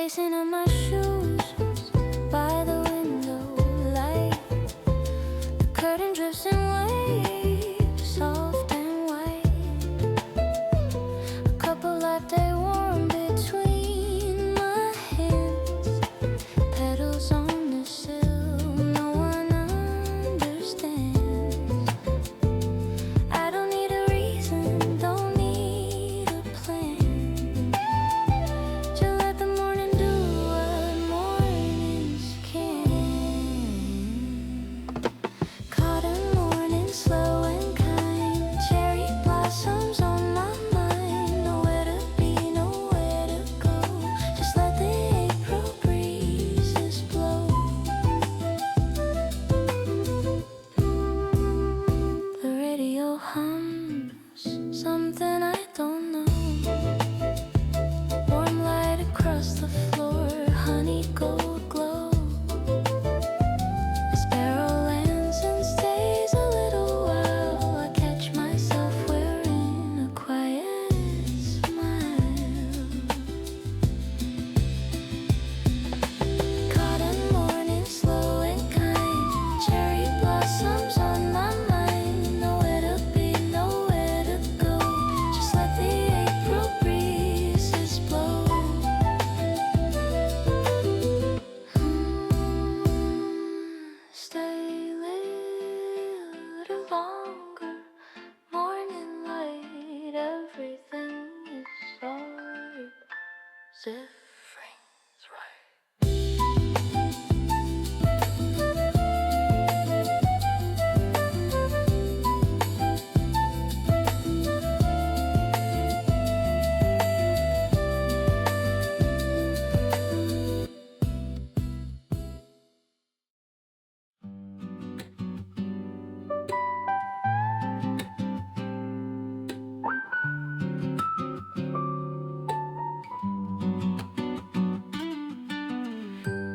lacing up my shoes by the window light. The curtain drifts in waves, soft and white. A cup of latte warm between my hands. Petals on the sill, no one understands. I don't need a reason, don't need a plan. Just let the morning do what mornings can. Cotton morning, slow and kind. Cherry blossoms on my mind. Nowhere to be, nowhere to go. Just let the April breezes blow. The radio hums something I don't know. Warm light across the floor, honey gold glow. A sparrow lands and stays a little while. I catch myself wearing a quiet smile. Cotton morning, slow and kind. Cherry blossoms on my mind. Nowhere to be, nowhere to go. Just let the April breezes blow. Stay little longer. Morning light, everything is alright. Everything's right.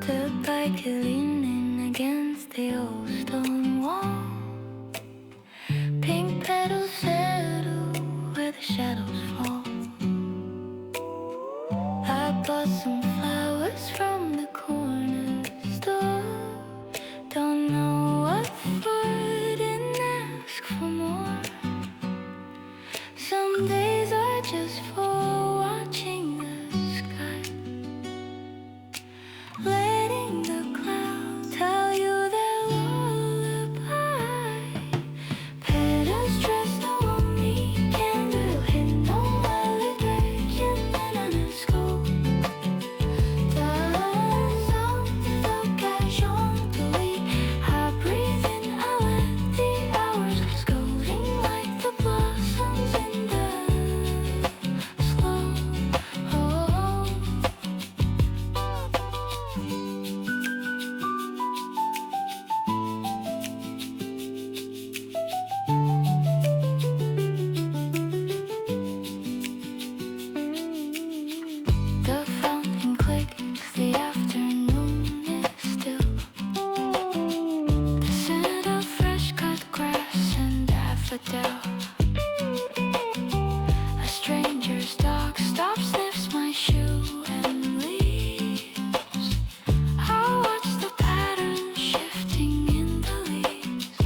The bike leaning against the old stone wall. Pink petals settle where the shadows fall. I bought some flowers from the corner store. Don't know what for, didn't ask for more. Some days are just for watching the sky. Letting the clouds tell you their lullaby. Petals dressed on me, candle hidden on my breaking in a scope. The sound of casually, I breathe in, I let the hours golden like the blossoms in the slow. The fountain clicks, the afternoon is still. The scent of fresh cut grass and daffodil. A stranger's dog stops, sniffs my shoe and leaves. I watch the patterns shifting in the leaves.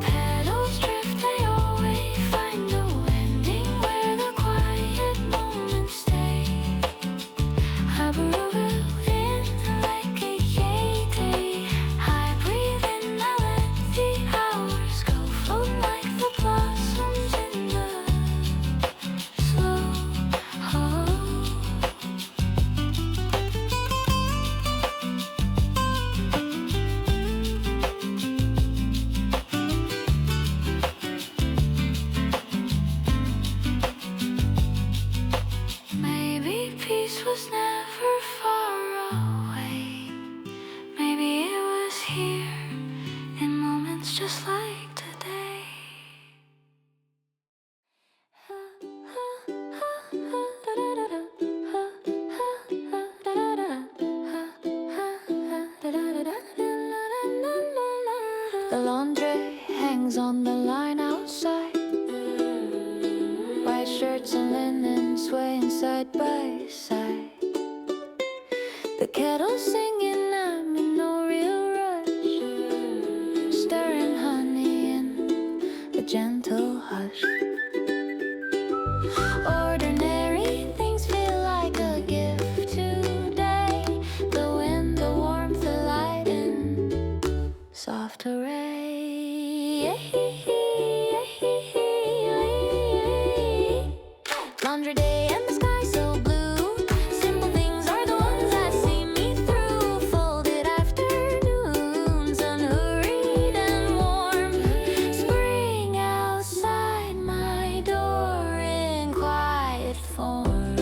Petals drift, they always find a landing where the quiet moments stay. I breathe in like a yay day. I breathe in, I let the hours go, float like the blossoms in the slow. Maybe peace was never far away. Maybe it was here in moments just like today. The laundry hangs on the line outside. White shirts and linen swaying side by side. softer rain. Laundry day and the sky so blue. Simple things are the ones that see me through. Folded afternoons, unhurried and warm. Spring outside my door in quiet form.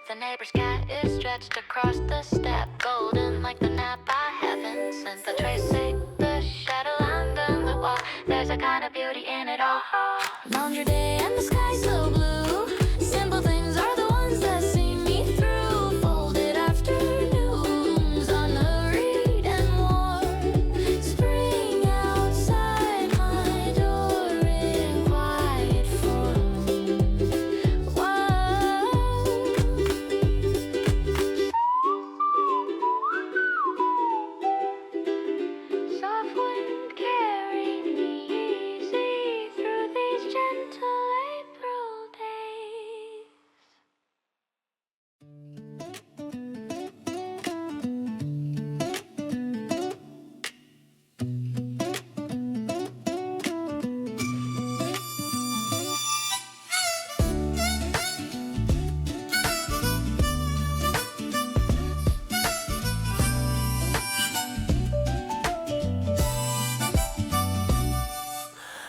The neighbor's cat is stretched across the step, golden like the nap I haven't sent. The tracing the shadow under the wall. There's a kind of beauty in it all. Laundry day and the sky so blue. Simple things are the ones that see me through. Folded afternoons, unhurried and warm. Spring outside my door in quiet form. Soft wind carrying me easy through these gentle April days.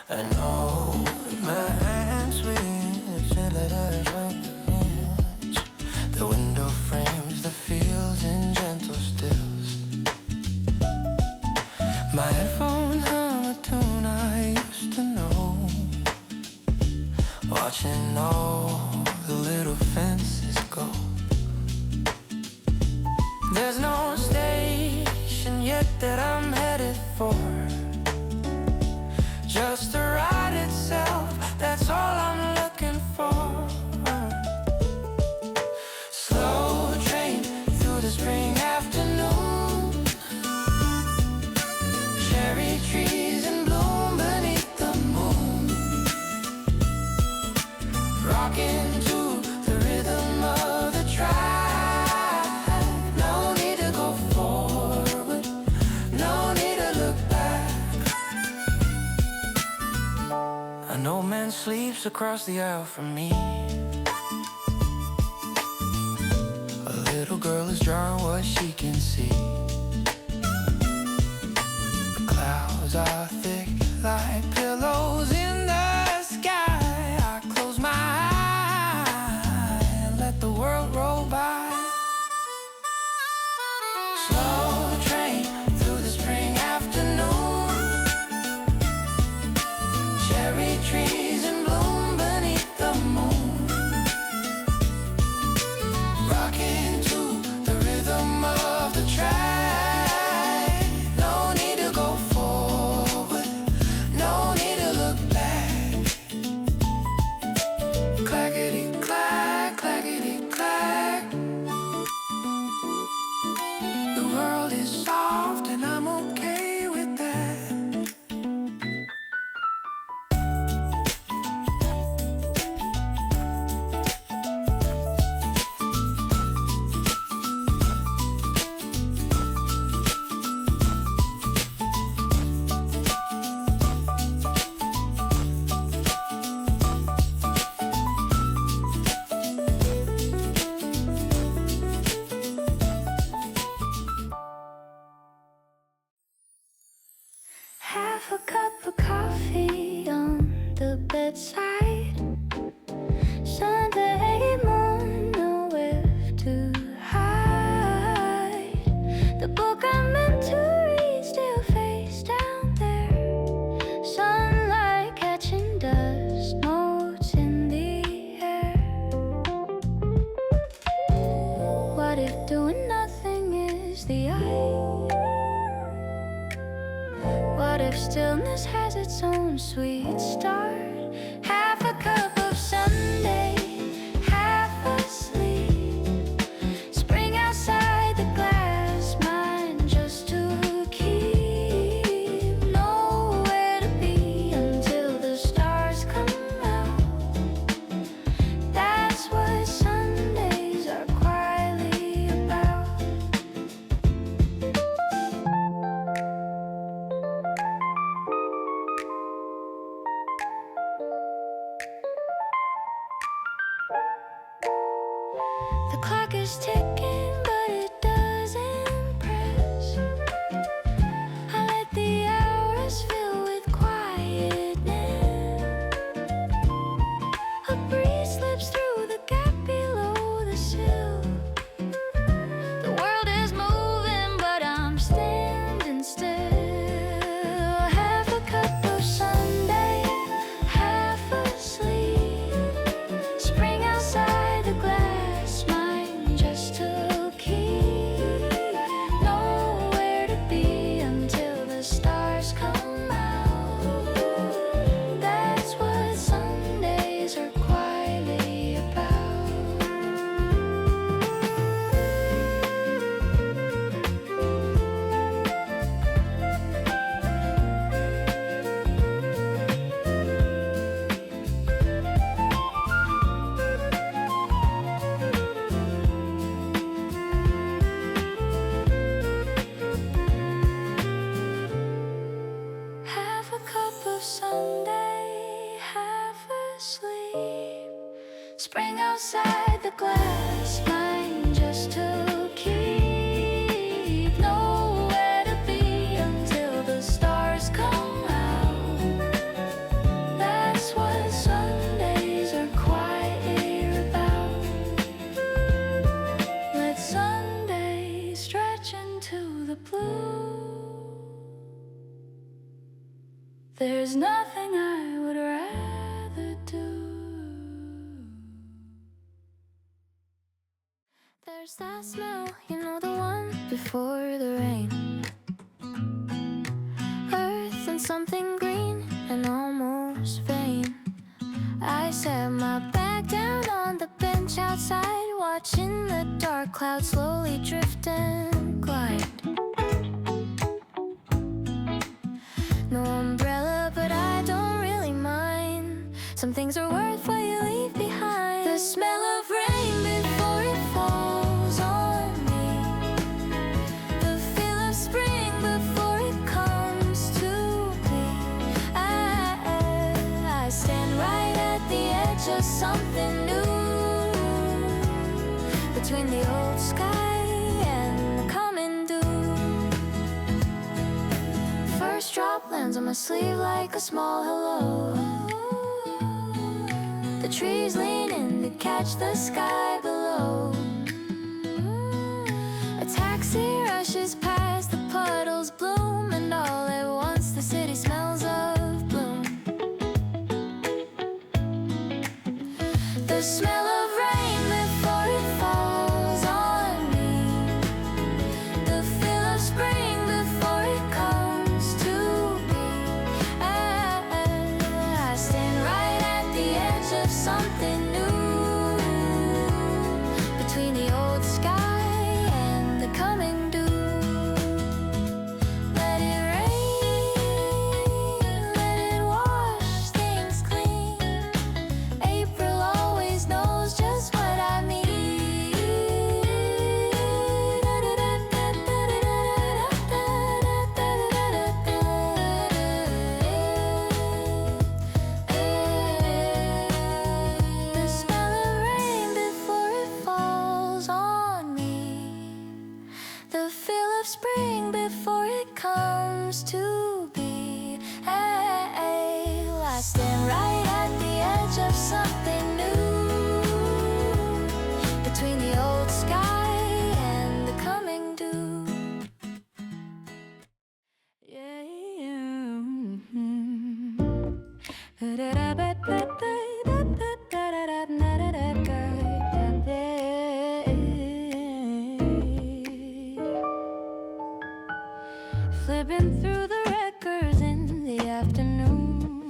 And hold my hands with letters on the hinge. The window frames the fields in gentle stills. My headphones hum a tune I used to know. Watching all the little fences go. There's no station yet that I'm headed for. Just the ride itself, that's all I'm looking for. Slow train through the spring afternoon. Cherry trees in bloom beneath the moon. Rocking to the rhythm of the track. No need to go forward, no need to look back. An old man sleeps across the aisle from me. A little girl is drawing what she can see. The clouds are thick like pillows in the sky. I close my eyes and let the world roll by. Slow train through the spring afternoon. Cherry trees in bloom beneath the moon. Rocking to the rhythm of the track. No need to go forward, no need to look back. Clackety clack, clackety clack. The world is soft and I'm okay with that. Half a cup of coffee on the bedside. Sunday morning, nowhere to hide. The book I meant to read still face down there. Sunlight catching dust, notes in the air. What if doing nothing is the eye? What if stillness has its own sweet start? Half a cup of Sunday, half asleep. Spring outside the glass, mine just to keep. No Sunday, half asleep. Spring outside the glass blind just to keep nowhere to be until the stars come out. That's what Sundays are quietly about. Let Sunday stretch into the blue. There's nothing I would rather do. There's that smell, you know, the one before the rain. Earth and something green and almost vain. I set my back down on the bench outside, watching the dark clouds slowly drift and glide. No umbrella, but I don't really mind. Some things are worth what you leave behind. The smell of rain before it falls on me. The feel of spring before it comes to me. I stand right at the edge of something new. Between the old sky and the coming dew. First drop lands on my sleeve like a small hello. The trees lean in to catch the sky below. A taxi rushes past, the puddles bloom, and all at once the city smells of bloom. The smell of rain before it falls on me. The feel of spring before it comes to me. I stand right at the edge of something new. Between the old sky and the coming dew. Let it rain, let it wash things clean. April always knows just what I mean. The smell of rain before it falls on me. The feel of spring before it comes to be. I stand right at the edge of something new. Between the old sky and the coming dew. Flipping through the records in the afternoon.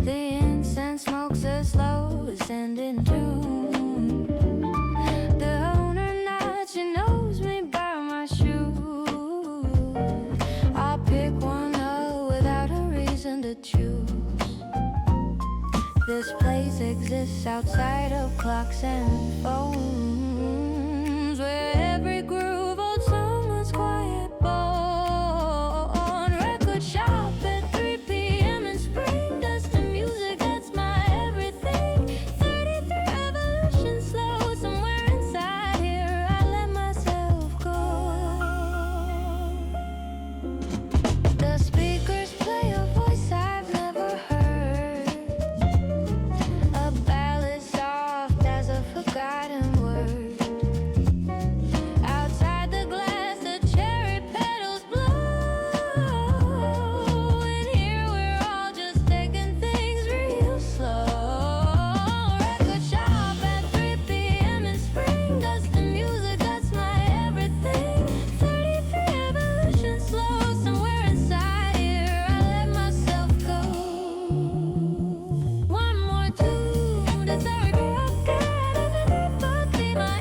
The incense smokes a slow ascending tune. The owner nods, she knows me by my shoes. I'll pick one up without a reason to choose. This place exists outside of clocks and phones, where every groove holds someone's quiet bone. Record shop at 3 p.m. in spring, dust and music, that's my everything. 33 revolutions slow, somewhere inside here I let myself go. The speakers play a voice I've never heard, a ballad soft as a forgotten word. Outside the glass, the cherry petals blow, and here we're all just taking things real slow. Record shop at 3 p.m. in spring, dust and music, that's my everything. 33 evolutions slow, somewhere inside here I let myself go. One more tune, desire to rock it, but be my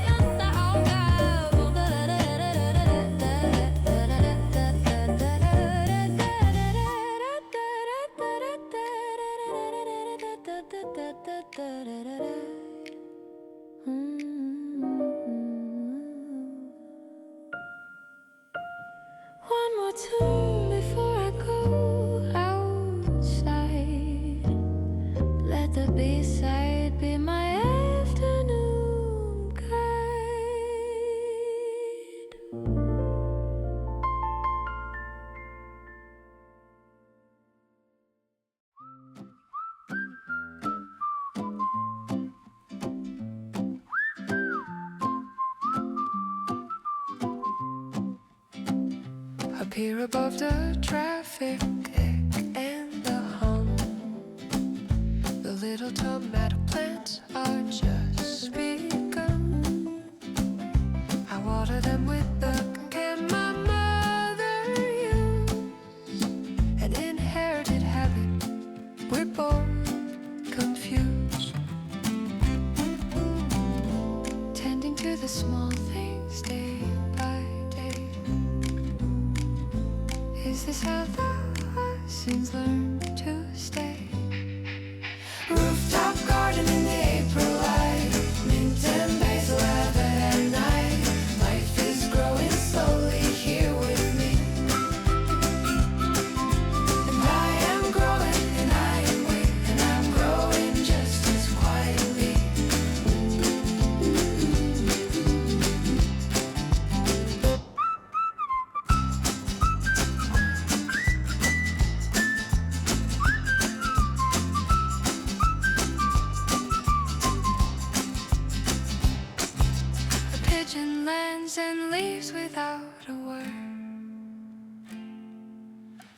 One more tune before I go out. Up here above the traffic and the hum, the little tomato plants are just begun. I water them with the can my mother used, an inherited habit. We're born confused, tending to the small things day by day. Is this how the lessons learn to stay? Rooftop garden in the April light, mint and basil heaven at night. Life is growing slowly here with me, and I am growing, and I am weak, and I'm growing just as quietly. A pigeon lands and leaves without a word.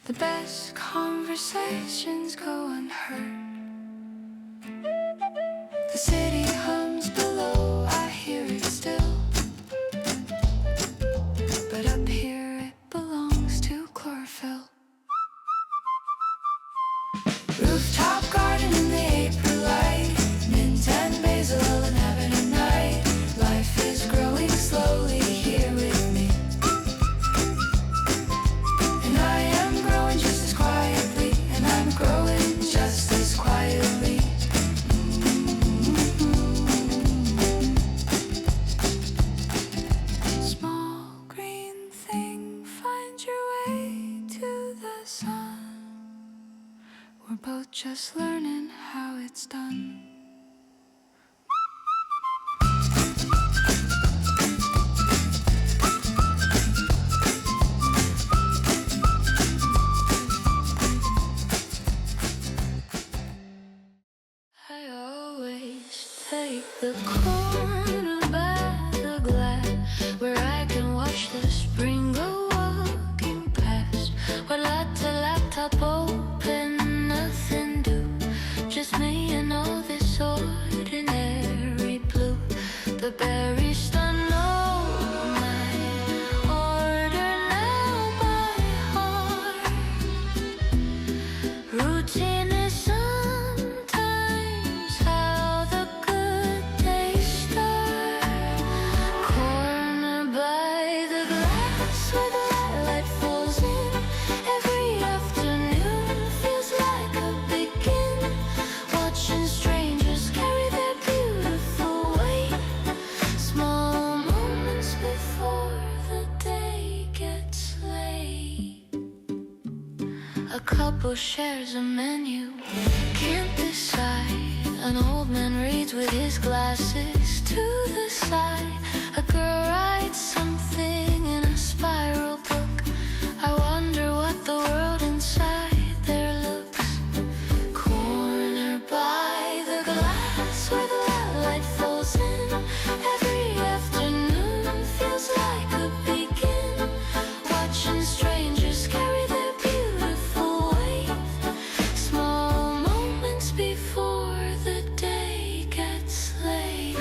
The best conversations go unheard. The city hums below, I hear it still, but up here it belongs to chlorophyll. Rooftop garden in the April light, mint and basil and heaven at night. Life is growing slowly here with me, and I am growing just as quietly, and I'm growing just as quietly. Small green thing, find your way to the sun. We're both just learning how it's done. I always take the corner by the glass, where I can watch the spring go walking past. With latte laptop open, nothing do, just me and all this ordinary blue. The berries don't know my order now by heart. Routine is sometimes how the good days start. Corner by the glass where the light falls in. Every afternoon feels like a begin. Watching strangers carry their beautiful weight. Small moments before the day gets late. A couple shares a menu, can't decide. An old man reads with his glasses to the side. A girl writes something in a spiral book. I wonder what the world inside there looks. Corner by the glass where the light falls in. Every afternoon feels like a begin. Watching strangers carry their beautiful weight. Small moments before the day gets late.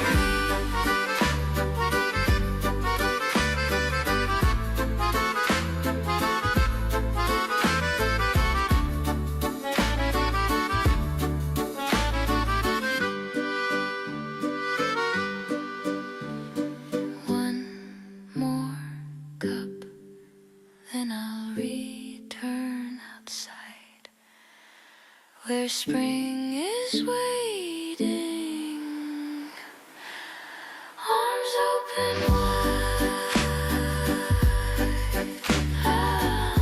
One more cup, then I'll return outside, where spring is waiting, arms open wide. Ah,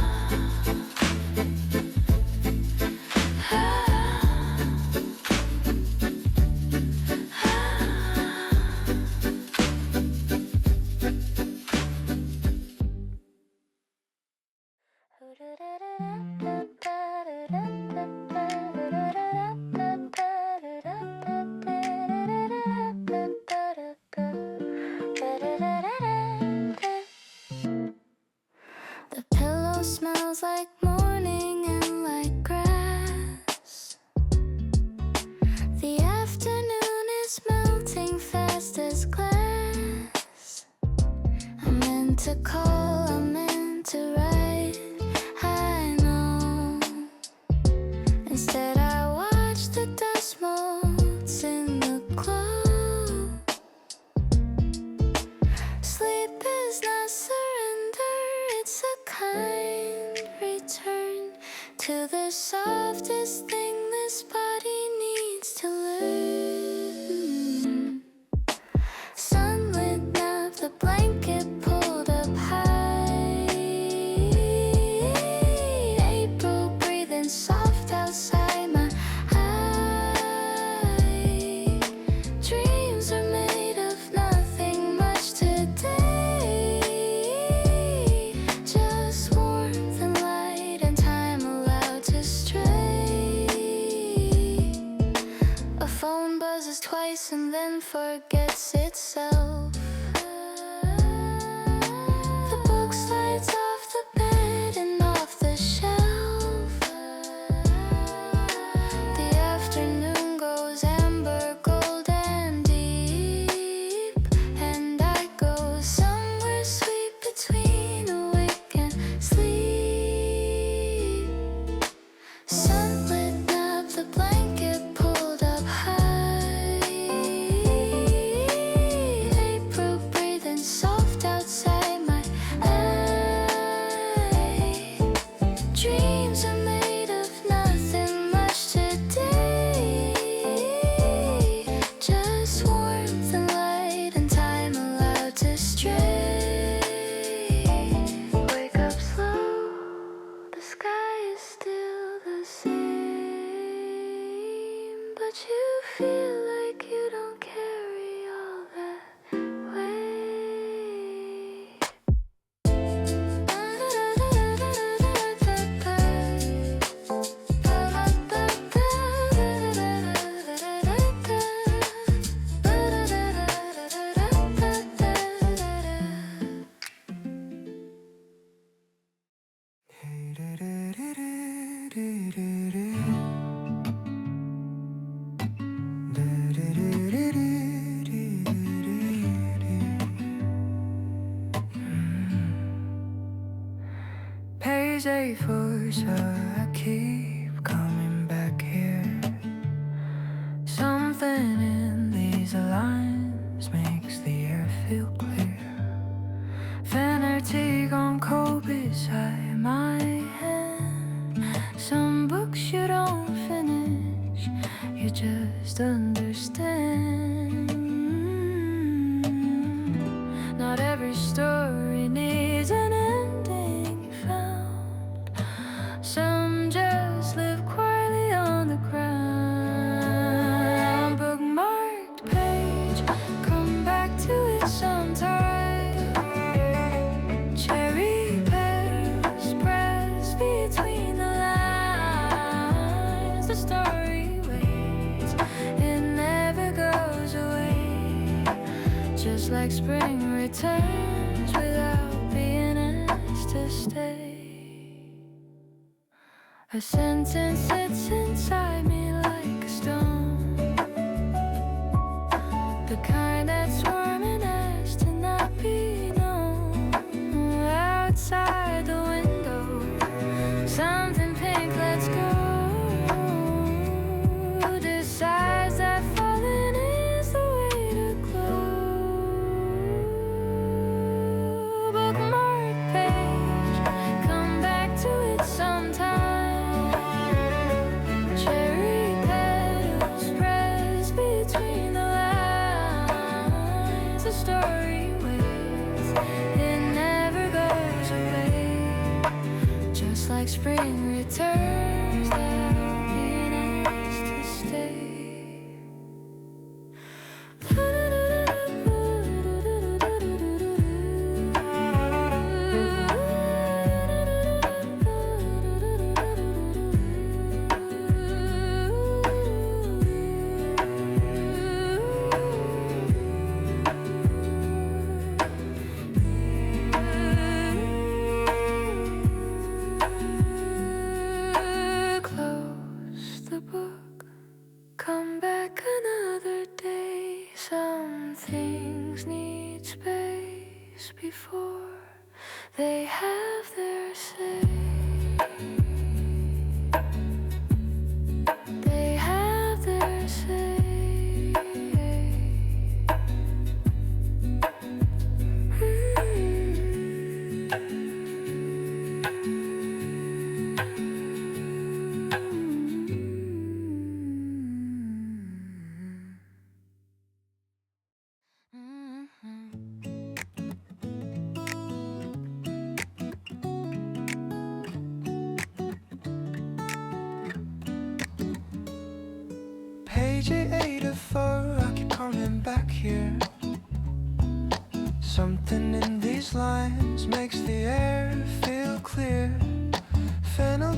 ah, The pillows to the softest thing this body needs to learn. Sunlit nap, the blanket pulled up high. April breathing soft outside my eye. Dreams are made of nothing much today. Just warmth and light and time allowed to stray. A phone buzzes twice and then forgets itself. The book slides off the bed and off the shelf. The afternoon goes amber, gold and deep, and I go somewhere sweet between awake and sleep. Sunlit nap, the blanket pulled up high. April breathing soft outside my eye. Dreams are made of nothing much today. Just warmth and light and time allowed to stray. Wake up slow, the sky is still the same, but you feel like you don't carry all that weight. Page A4, so I keep coming back here. Something in these lines makes the air feel clear. Vanity gone cold beside my hand. Some books you don't finish, you just understand. Not every story needs an ending found. Some just live quietly on the ground. Bookmarked page, come back to it sometime. Cherry petals pressed between the lines. The story waits, it never goes away. Just like spring returns without being asked to stay. A sentence sits inside me like a stone, the kind that's warm and asked to not be known. Outside the window, something pink lets go. Decides that falling is the way to glow. Bookmarked page, come back to it sometime. Cherry petals pressed between the lines. The story waits, it never goes away. Just like spring returns, without being asked to stay. Close the book, come back another day. Some things need space before they have their say. They have their say.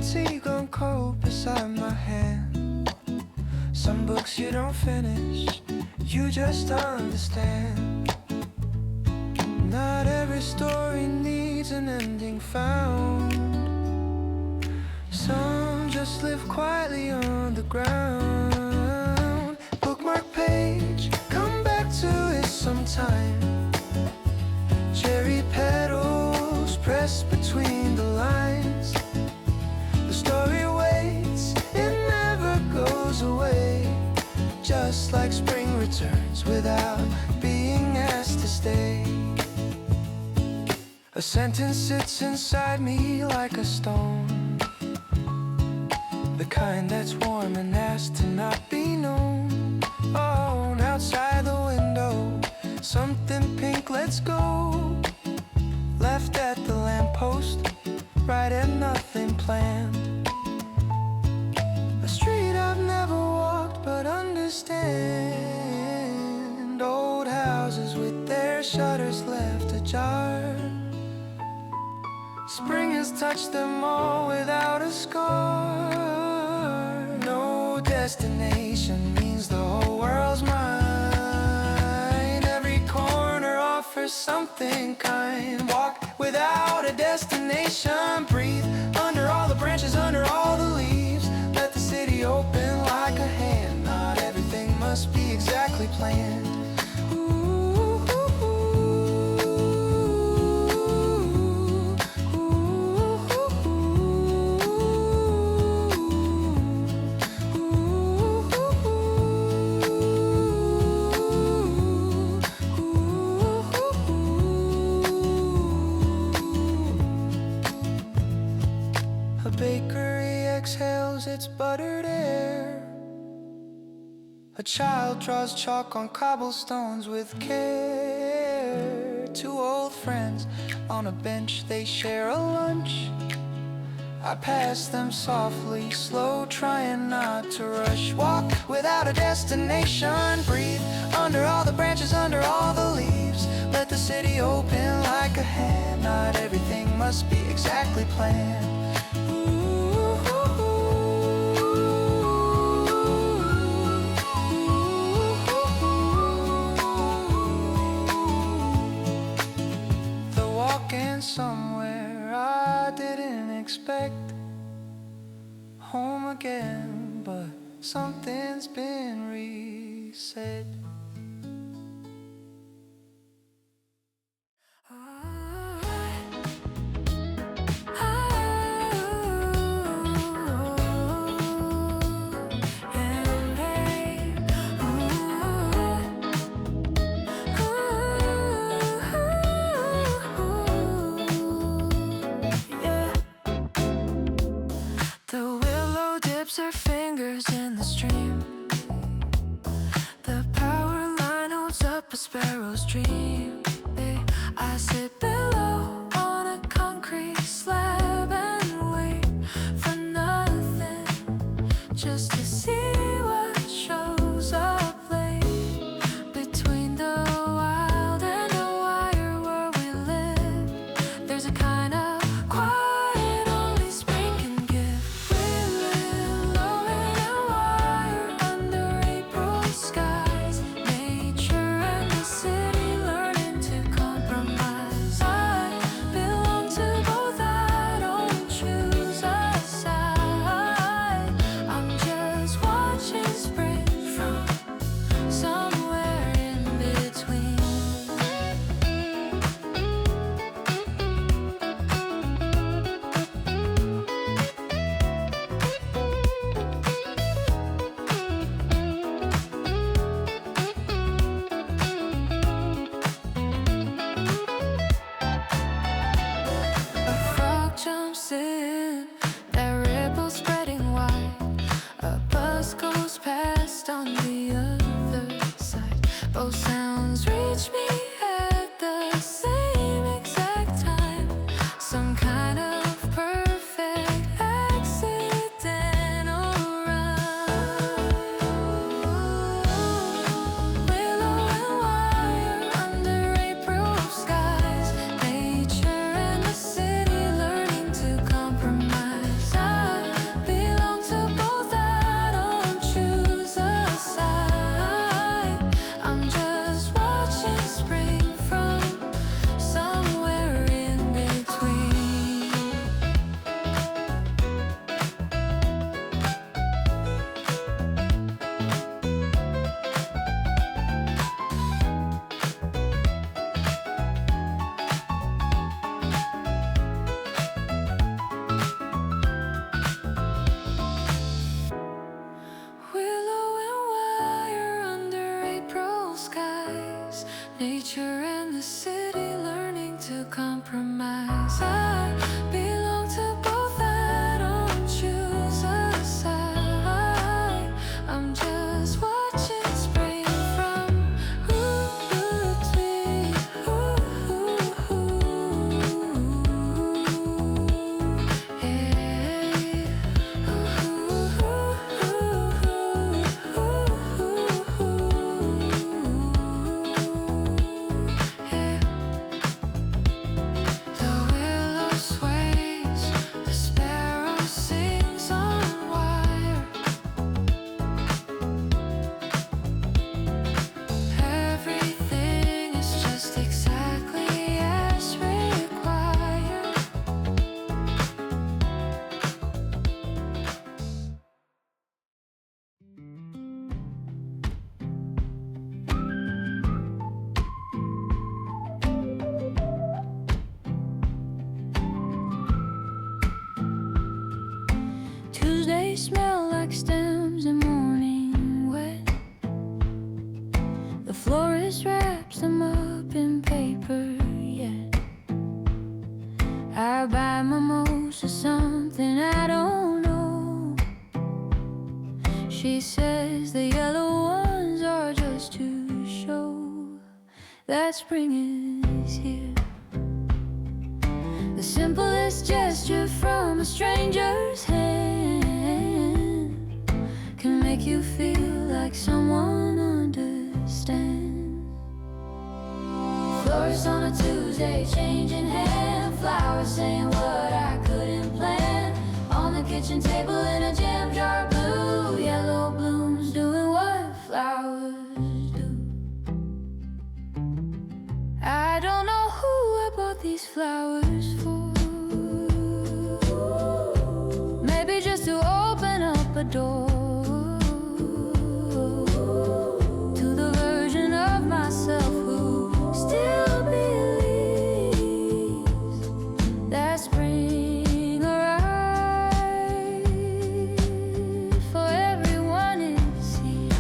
tea gone cold beside my hand. Some books you don't finish, you just understand. Not every story needs an ending found. Some just live quietly on the ground. Bookmarked page, come back to it sometime. Cherry petals pressed between the lines. The story waits, it never goes away. Just like spring returns without being asked to stay. A sentence sits inside me like a stone, the kind that's warm and asked to not be known. Oh, and outside the window, something pink, let's go. Left at the lamppost, right at nothing planned. A street I've never walked but understand. Old houses with their shutters left ajar. Spring has touched them all without a scar. No destination means the whole world's mine. Every corner offers something kind. Walk without a destination. Breathe under all the branches, under all the leaves. Let the city open like a hand. Not everything must be exactly planned. Bakery exhales its buttered air. A child draws chalk on cobblestones with care. Two old friends on a bench, they share a lunch. I pass them softly, slow, trying not to rush. Walk without a destination. Breathe under all the branches, under all the leaves. Let the city open like a hand. Not everything must be exactly planned. Somewhere I didn't expect. Home again, but something's been reset. Her fingers in the stream. The power line holds up a sparrow's dream. I sit below on a concrete slab and wait for nothing, just to see what shows up late. Between the wild and the wire where we live, there's a kind of quiet only spring can give. Just one They smell like stems and morning wet. The florist wraps them up in paper yet. I buy mimosa something I don't know. She says the yellow ones are just to show that spring is here. The simplest gesture from a stranger's hand can make you feel like someone understands. Florist on a Tuesday, changing hand. Flowers saying what I couldn't plan. On the kitchen table in a jam jar, blue, yellow blooms doing what flowers do. I don't know who I bought these flowers for. Maybe just to open up a door to the version of myself who still believes that spring arrived for everyone it seems.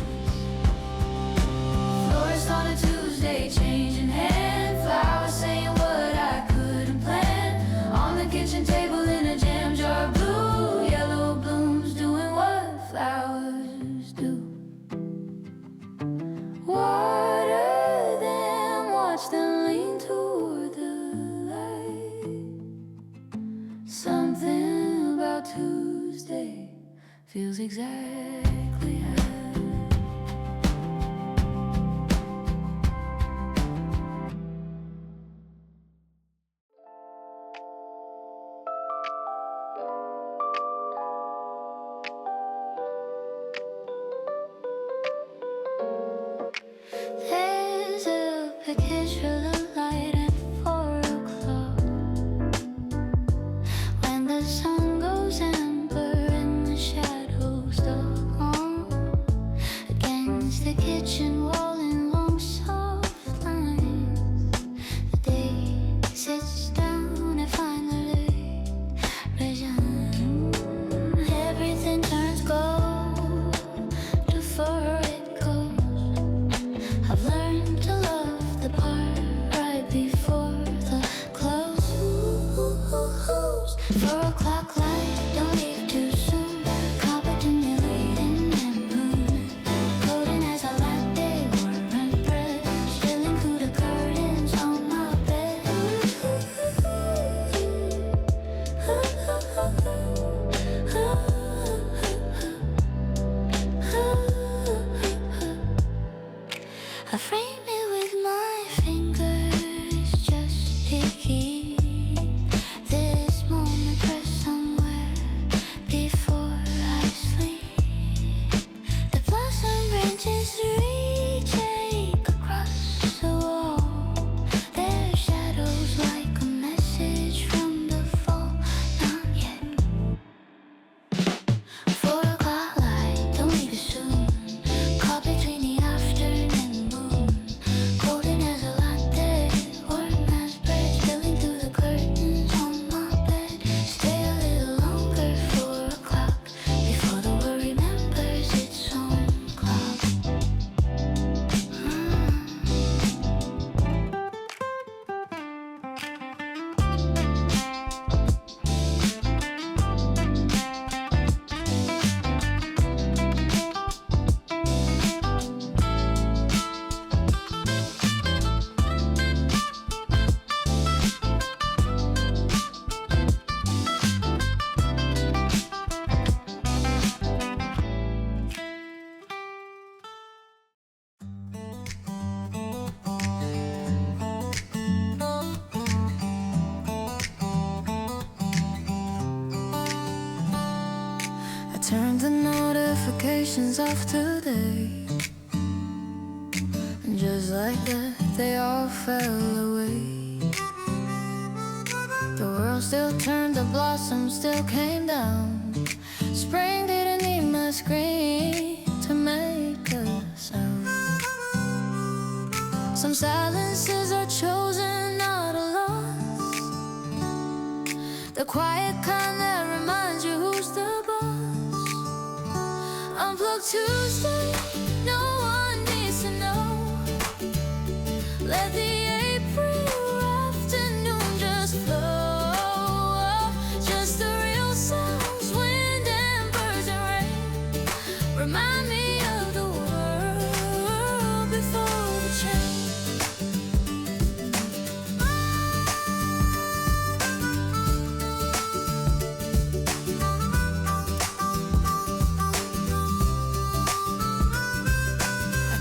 Florist on a Tuesday, changing hand. Flowers saying what I couldn't plan. On the kitchen table in a jam jar, blue, yellow blooms doing what flowers do. Water them, watch them lean toward the light. Something about Tuesday feels exactly right. There's a package for the light at 4 o'clock. When the sun goes amber and the shadows dawn against the kitchen wall in long soft lines, the day sits down and finally resigns. Everything turns gold before it goes. I've learned to love the part right before the close. 4 o'clock light, don't leave too soon. Competent and moon, golden as a latte, warm and bread, spilling through the curtains on my bed. I frame it with my fingers just to keep this moment pressed somewhere before I sleep. The blossom branches reach across the wall. Their shadows like a message from the fall. Not yet. 4 o'clock light, don't leave it soon. Caught between the afternoon and the moon, golden as a latte, warm as bread, spilling through the curtains on my bed. Stay a little longer, 4 o'clock, before the world remembers its own clock. I turned the notifications off today, and just like that, they all fell away. The world still turned, the blossoms still came down. Spring didn't need my screen to make a sound. Some silences are chosen, not a loss. The quiet kind that reminds you who's the boss. Unplugged Tuesday, no one needs to know. Let the April afternoon just flow. Just the real sounds, wind and birds and rain. Remind me of the world before the change.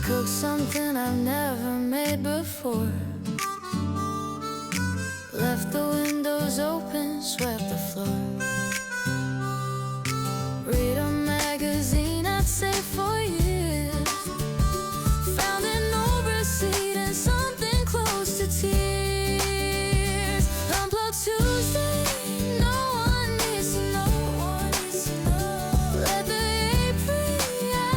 Cook something I've never made before. Left the windows open, swept the floor. Read a magazine I'd saved for years. Found an old receipt and something close to tears. Unplugged Tuesday, no one needs to know. Let the April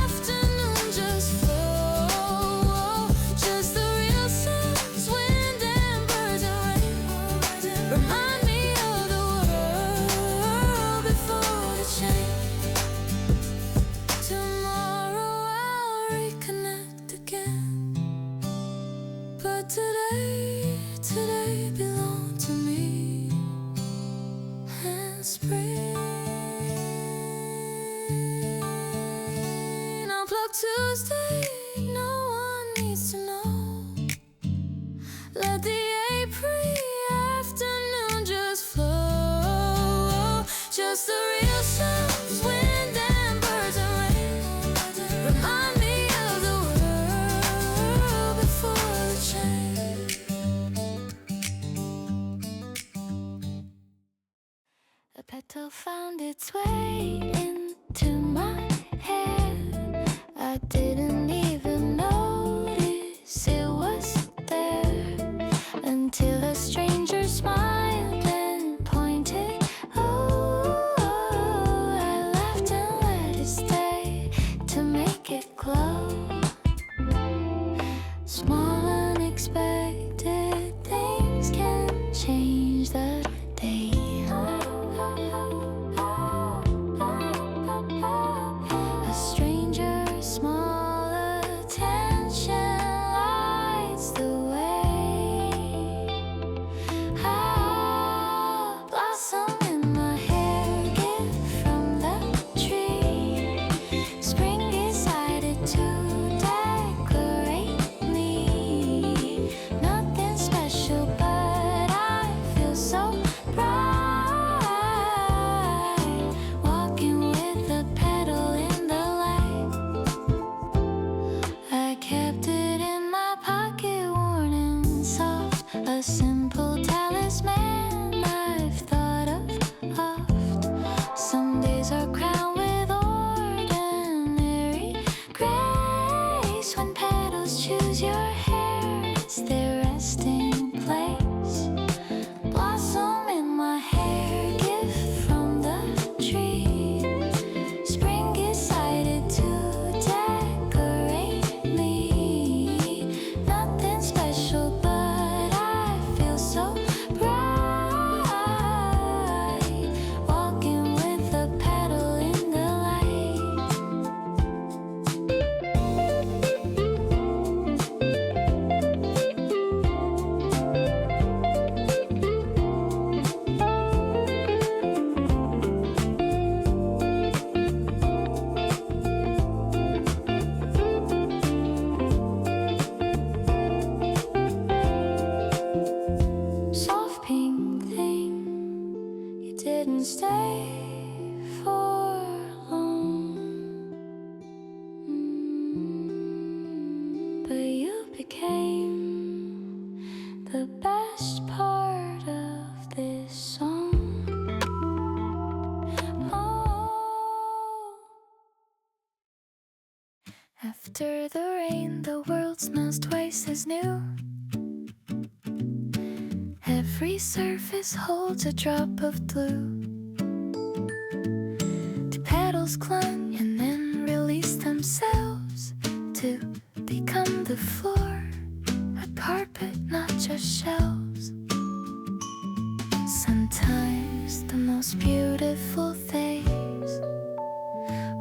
afternoon just flow. Just the real sounds, wind and birds and rain. Remind me of the world before the change. Tomorrow I'll reconnect again. But today belonged to me. And spring. Unplugged Tuesday, no one needs to know. Let the April afternoon just flow. Just the real sounds, wind and birds and rain. Remind me of the world before the change. A petal found its way into my hair. I didn't even notice it was there until a stranger smiled and pointed. Oh, I laughed and let it stay to make it glow. Small unexpected things can change the day. A stranger's small attention lights the way. Ah, blossom in my hair, gift from the tree. Spring decided to decorate me. Nothing special, but I feel so bright. Walking with a petal in the light. I kept it in my pocket, worn and soft. A simple talisman I've thought of oft. Some days are crowned with ordinary grace. When petals choose your hair, it's their resting place. Blossom in my hair, gift from the tree. Spring decided to decorate me. Nothing special, but I feel so bright. Walking with a petal in the light. Soft pink thing, you didn't stay for long. But you became the best part of this song. Oh. After the rain, the world smells twice as new. Every surface holds a drop of blue. The petals clung and then released themselves to become the floor, a carpet, not just shelves. Sometimes the most beautiful things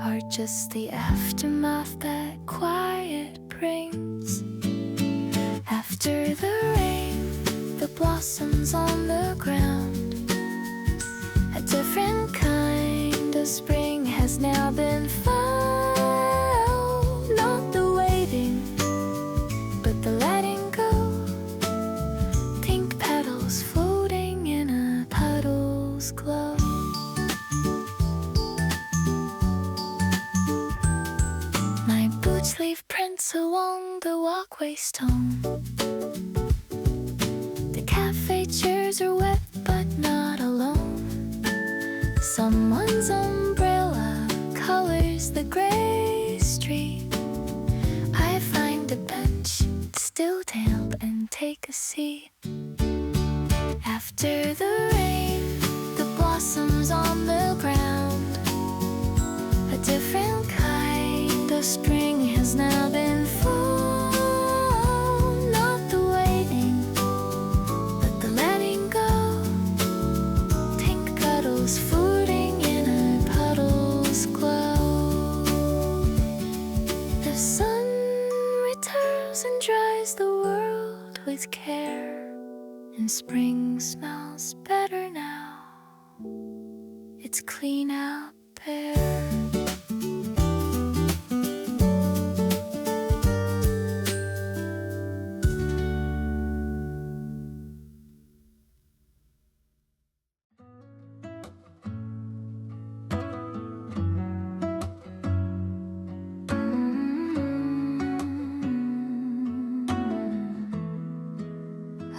are just the aftermath that quiet brings. After the rain, the blossoms on the ground. A different kind of spring has now been found. Not the waiting, but the letting go. Pink petals floating in a puddle's glow. My boots leave prints along the walkway stone. The cafe chairs are wet but not alone. Someone's umbrella colors the gray street. I find a bench, still damp, and take a seat. After the rain, the blossoms on the ground. A different kind of spring has now been found. Not the waiting, but the letting go. Pink petals floating in a puddle's glow. The sun returns and dries the world with care. And spring smells better now. It's clean out there.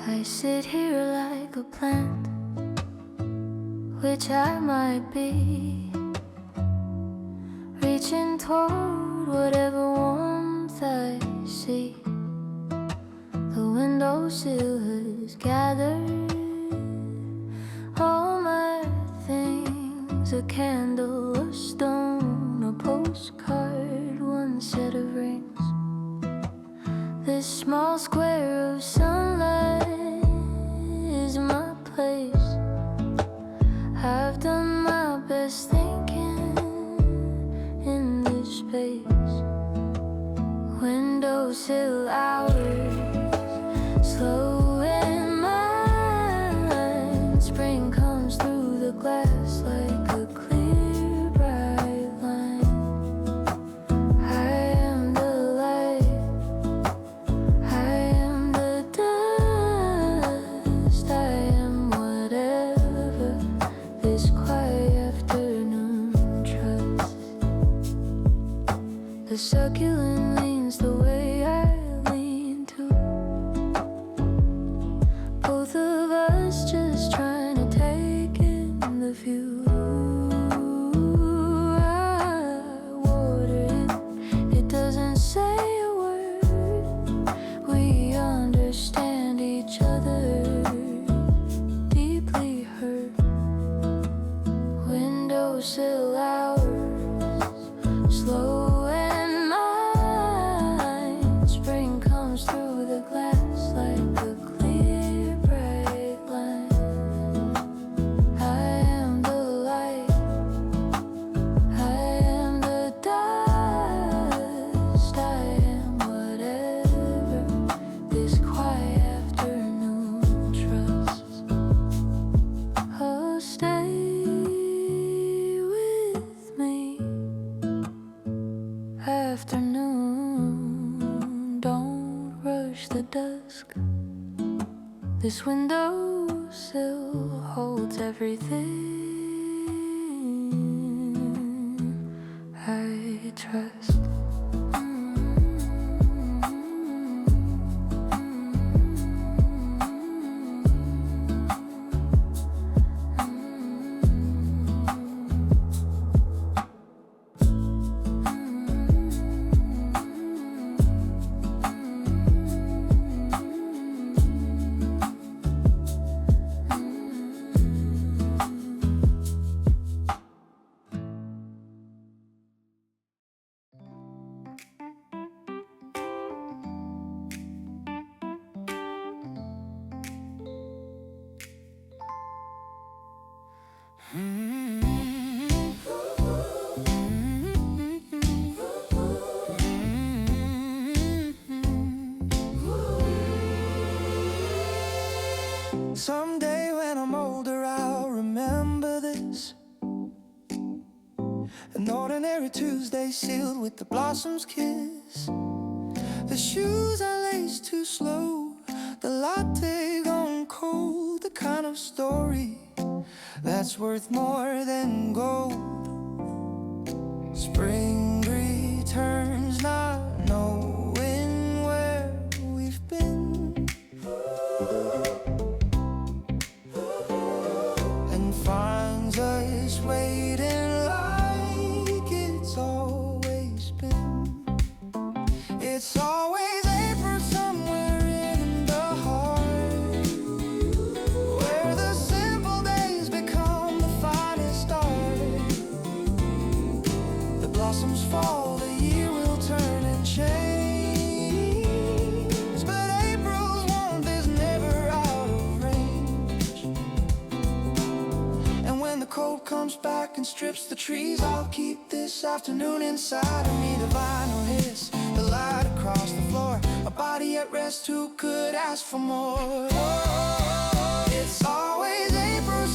I sit here like a plant, which I might be, reaching toward whatever warmth I see. The windowsill has gathered all my things, a candle, a stone, a postcard, one set of rings. This small square of sunlight is my place. I've done my best thinking in this space. Windowsill hours, slow in mind. Spring comes through the glass like a clear, bright line. I am the light, I am the dust, I am whatever this quiet afternoon trusts. The succulent leans the way I lean too. Both of us just trying to take in the view. I water it, it doesn't say a word. We understand each other, deeply hurt. Windowsill hours, slow and mind. Spring comes through the glass like a clear, bright line. I am the light, I am the dust, I am whatever this quiet afternoon trusts. Oh, stay with me. Afternoon, don't rush the dusk. This windowsill holds everything I trust. An ordinary Tuesday sealed with the blossom's kiss. The shoes are laced too slow, the latte gone cold. The kind of story that's worth more than gold. Spring returns not knowing where we've been, and finds us waiting like it's always been. It's always April somewhere in the heart, where the simple days become the finest art. The blossoms fall, the year will turn and change, but April's warmth is never out of range. And when the cold comes back and strips the trees, I'll keep this afternoon inside of me. The vinyl hiss, the light across the floor, a body at rest, who could ask for more? It's always April